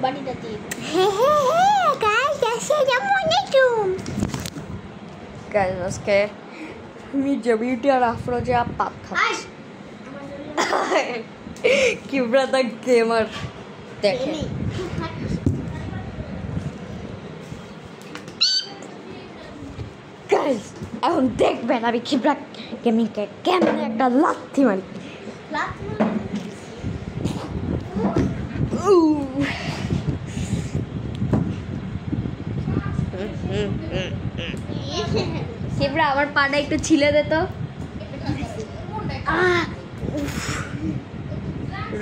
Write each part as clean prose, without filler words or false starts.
বাটিটা দিয়ে গাইস আসসালামু আলাইকুম গাইস আজকে মির্জা বিউটি আর আফরোজা পাপ খাচ্ছে কিবরা দা গেমার দেখে গাইস এখন দেখবেন আমি কিবরা গেমিংকে কেমন একটা লাথি মারি কিবরা আমার পাটা একটু ছিলে দে তো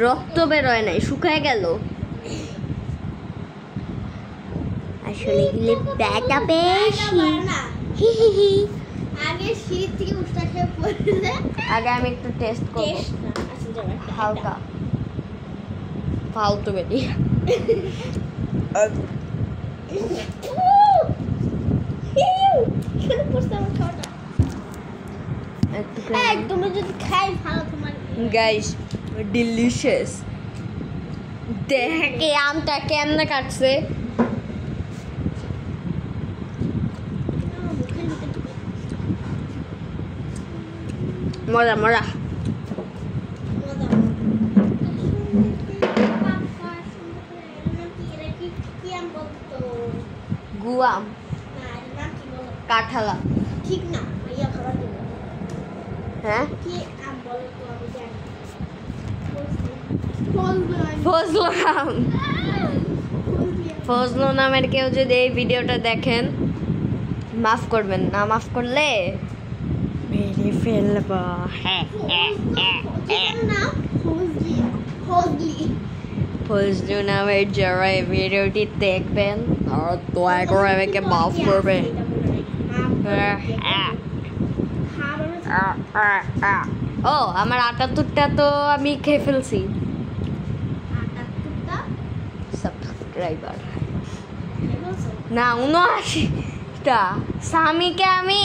রক্ত বেরোয় নাই শুকায় গেল আসলে গেলে ব্যথা বেশি আগে শীত থেকে উষ্টা খেয়ে পড়লে আগে আমি একটু টেস্ট করব হালকা ফালতু বেরি একদম যদি খাই ভালো তোমার গাইস ডিলিশিয়াস দেখে আমটা কেমনে কাটছে মজা মজা গুয়াম কাঁঠালা ঠিক না ভাইয়া খাবার দেব হ্যাঁ কি আম বলো তো আমি জানি ফজলু নামের কেউ যদি এই ভিডিওটা দেখেন মাফ করবেন না মাফ করলে মেরে ফেলব ফজলু নামের যারা এই ভিডিওটি দেখবেন আর দয়া করে আমাকে মাফ করবেন ও আমার 78টা তো আমি খেয়ে ফেলছি সাবস্ক্রাইবার না 79টা স্বামীকে আমি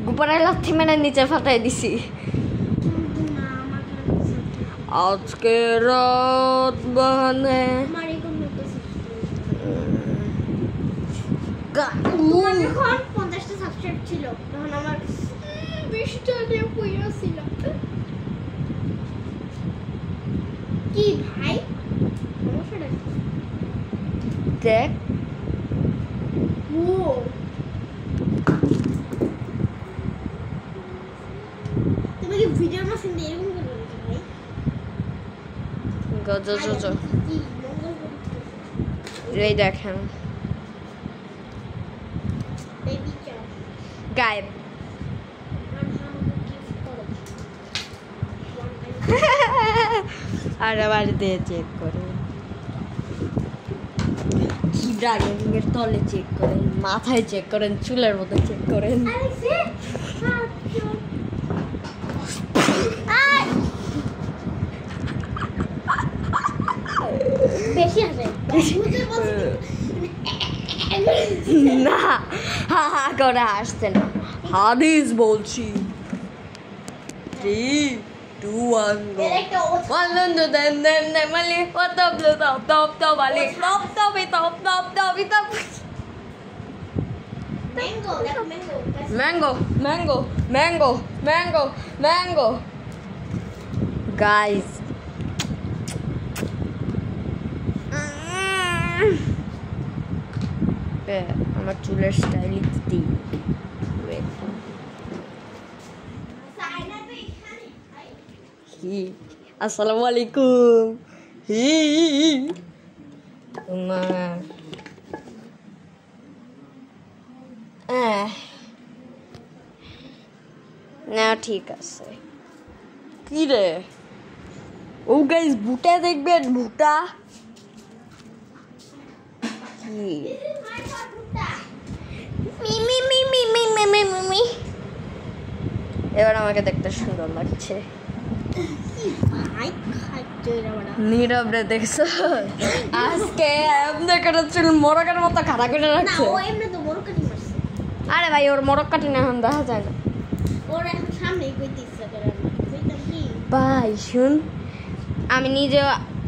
গোপনের লাথি মেরে নিচে ফাটাই দিছি আজকে রাত বাহানে তোমার যখন 50টা সাবস্ক্রাইব ছিল তখন আমার 20টা নিয়ে পয়সা ছিল কি ভাই সমস্যাটা দেখ ও তুমি কি ভিডিও না শুনতে এরকম করে ভাই গজো এই দেখেন বেবি চাও গায়েব আর আবার দিয়ে চেক করে কিবরা গেমিংয়ের তলে চেক করেন মাথায় চেক করেন চুলের মধ্যে চেক করেন বেশি আছে না হা হা করে আসছে না হাদিস বলছি 3 2 1 go wallen do den mali top ali top mango guys আমার চুলের স্টাইল দিই আসসালামু আলাইকুম না ঠিক আছে কি রে ও গাইস ভুটা দেখবেন ভুটা কি এবার আমাকে দেখতে সুন্দর লাগছে নীরব রে দেখছো আজকে এমনি করে চুল মোরকের মতো খাড়া করে রাখছে আরে ভাই ওর মোরক কাটি না এখন দেখা যায় না ভাই শুন আমি নিজে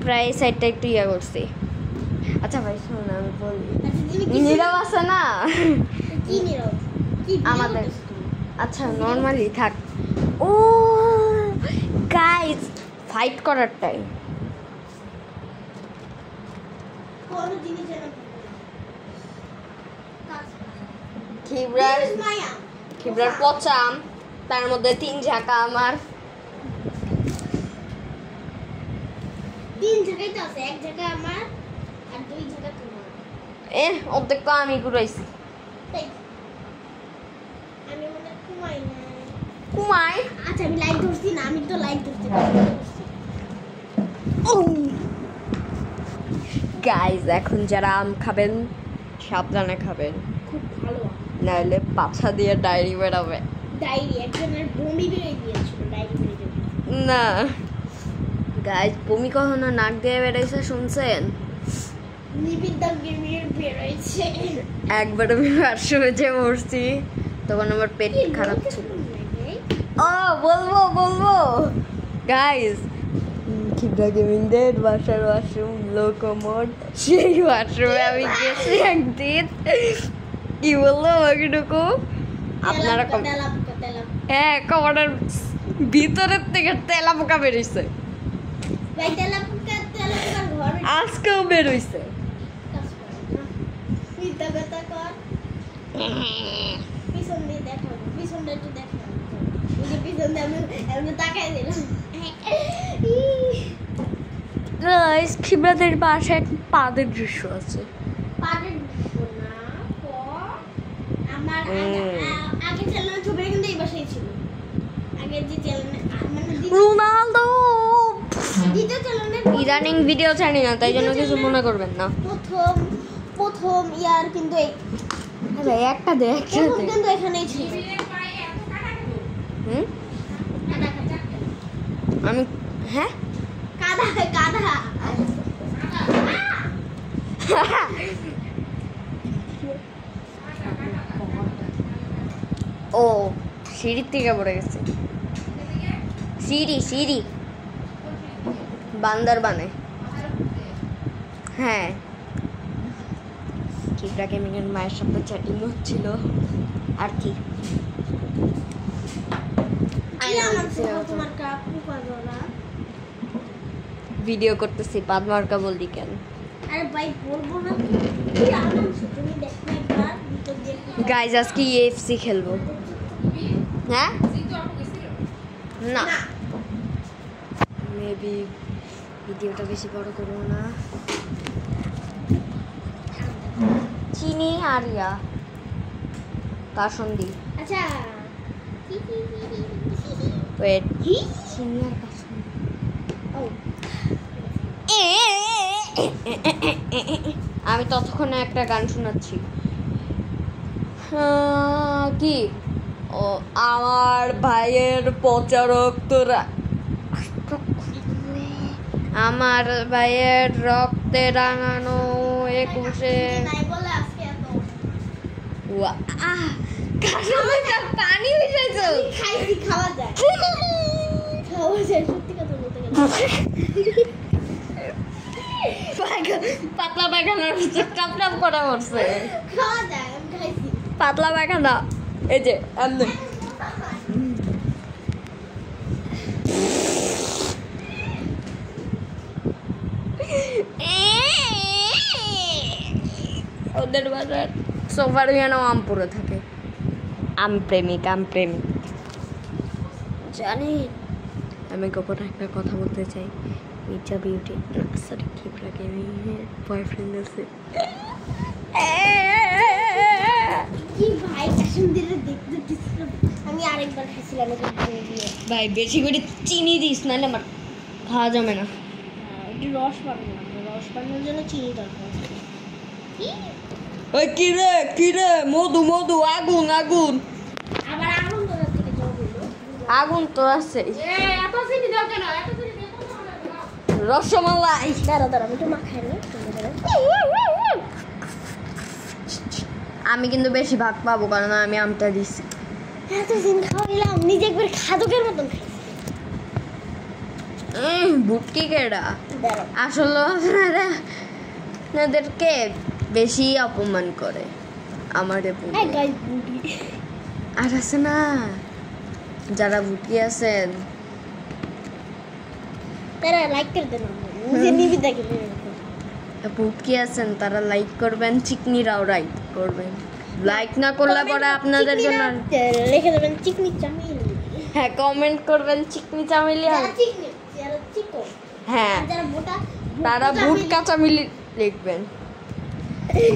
প্রায় সাইডটা একটু ইয়া করছি। আচ্ছা ভাই শোন আমি বলি, আচ্ছা তুমি কি নীরব আছে না কি নীরব কি আমাদের, আচ্ছা নর্মালি থাক। ও গাইস ফাইট করার টাইম। কোন জিনিস জানো খিবরার মায়া খিবরার পচা আম, তার মধ্যে 3 ঝাঁকা আমার। 3 জায়গায় তো আছে, 1 জায়গা আমার আর 2 জায়গা তোমার। অর্ধেক তো আমি ঘুরাইছি। তাই আমি মনে ঘুমাই না। কুমাই আচ্ছা আমি লাইট ধরছি না, আমি তো লাইট ধরছি না। গাইস এখন যারা আম খাবেন সাবধানে খাবেন, খুব ভালো নাহলে পাছা দিয়ে ডায়েরি বেরোবে। ডায়েরি একজনের বমি বেরিয়ে দিয়েছিল, ডায়েরি বেরিয়ে যাবে। না গাইস বমি কখনো নাক দিয়ে বেরোইছে শুনছেন? নিবিদ্দা গিমির বেরোইছে। একবার আমি ওয়াশরুমে যে মরছি তখন আমার পেট খারাপ ছিল। ও বলবো গাইস, খিবরা গেমিংদের বাসার ওয়াশরুম লোকোমোড, সেই ওয়াশরুমে আমি গেছি একদিন। কি বললো আমাকে ঢুকো আপনারা হ্যাঁ কমানোর ভিতরের থেকে তেলা পোকা বেরোইছে, আজকেও বেরোইছে। পিছন দিয়ে দেখো, পিছনটা একটু দেখো, পিছন দিয়ে আমি তাকাই দিলাম। গাইস খিবরাদের বাসায় একটা পাদের দৃশ্য আছে। পাগল না তো আমার আগে চ্যানেল ছবি কিন্তু এই বাসায় ছিল। আগে যে চ্যানেল মানে রোনালদো দ্বিতীয় চ্যানেলে ইদানিং ভিডিও ছাড়ি না, তাই জন্য কিছু মনে করবেন না। প্রথম ইয়ার কিন্তু এই ভাই একটা দে প্রথম কিন্তু এখানেই ছিল। হুম কাদা আমি হ্যাঁ কাদা কাদা ও সিঁড়ির থেকে পড়ে গেছে। সিঁড়ি বান্দরবানে। হ্যাঁ খিবরা গেমিংয়ের মায়ের সাথে চ্যাটিং হচ্ছিল আর কি। তোমার কাকু পাগলা ভিডিও করতেছি পাদমার্কা বললি কেন? আরে ভাই বলবো না কি আনন্দ তুমি দেখো একবার ভিতর দিয়ে। গাইজ আজকে ইএফসি খেলবো। হ্যাঁ না মেবি ভিডিওটা বেশি বড় করবো না। চিনি আর ইয়া কাসন্দি। আচ্ছা ওয়েট কি চিনি আর কাসন্দি। ও আমি ততক্ষণে একটা গান শোনাচ্ছি। কি ও আমার ভাইয়ের পচা রক্তরা, আমার ভাইয়ের রক্তে রাঙানো 21-এ নাই বলে আজকে এত পানি মিশাইছো। খাইছি খাওয়া যায় সত্যি কথা বলতে গেলে পাতলা পায়খানার টাপ টাপ করা পড়ছে। খাওয়া যায় আমি খাইছি পাতলা পায়খানা এই যে এমনি ওদের বাসার সোফার যেন আম পড়ে থাকে। আম প্রেমিক জানি। আমি গোপনে একটা কথা বলতে চাই, মির্জা বিউটি সরি খিবরা গেমিংয়ের বয়ফ্রেন্ড আছে। কি ভাই কাশ্মীরে দেখতে দিছিল। আমি আরেকবার খাইছিলাম এটা দিয়ে ভাই বেশি করে চিনি দিস নাহলে আমার খাওয়া যাবে না। একটু রস বানানো রস বানানোর জন্য চিনি দরকার। ওই কিরে মধু আগুন আবার আগুন কোথা থেকে জল হলো? আগুন তো আছে। এত চিনি দাও কেন? এত চিনি দাও রসমালাই দাঁড়া আমি তো মাখাই না। আমি কিন্তু বেশি ভাগ পাবো কারণ আমি আমটা দিছি। এতদিন খাওয়াইলাম নিজে একবার খাদকের মতন খাইছি। ভুটকি কেডা দাঁড়াও। আসলে আপনাদেরকে বেশি অপমান করে আমারে বলে। এই গাইস বুটি আর আছে না যারা ভুটকি আছেন তারা লাইক করে দেন মুঝে নিবিদা কে ভুটকি আছেন তারা লাইক করবেন, চিকনিরাও লাইক করবেন। লাইক না করলে পরে আপনাদের জন্য লিখে দেবেন চিকনি চামিলি। হ্যাঁ কমেন্ট করবেন চিকনি চামেলি। যারা চিকনি যারা চিকন হ্যাঁ যারা মোটা তারা ভুট কাঁচা মিলি লিখবেন।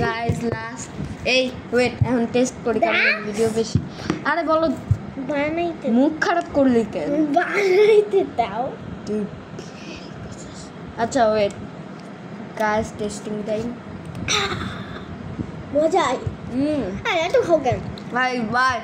গাইস লাস্ট এই ওয়েট এখন টেস্ট করি কারণ ভিডিও বেশি। আরে বলো বানাইতে মুখ খারাপ করলি কেন? বানাইতে দাও। তুই আচ্ছা ওয়েট গাইস টেস্টিং টাইম। মজা আই আরে এত খাও কেন? Bye bye.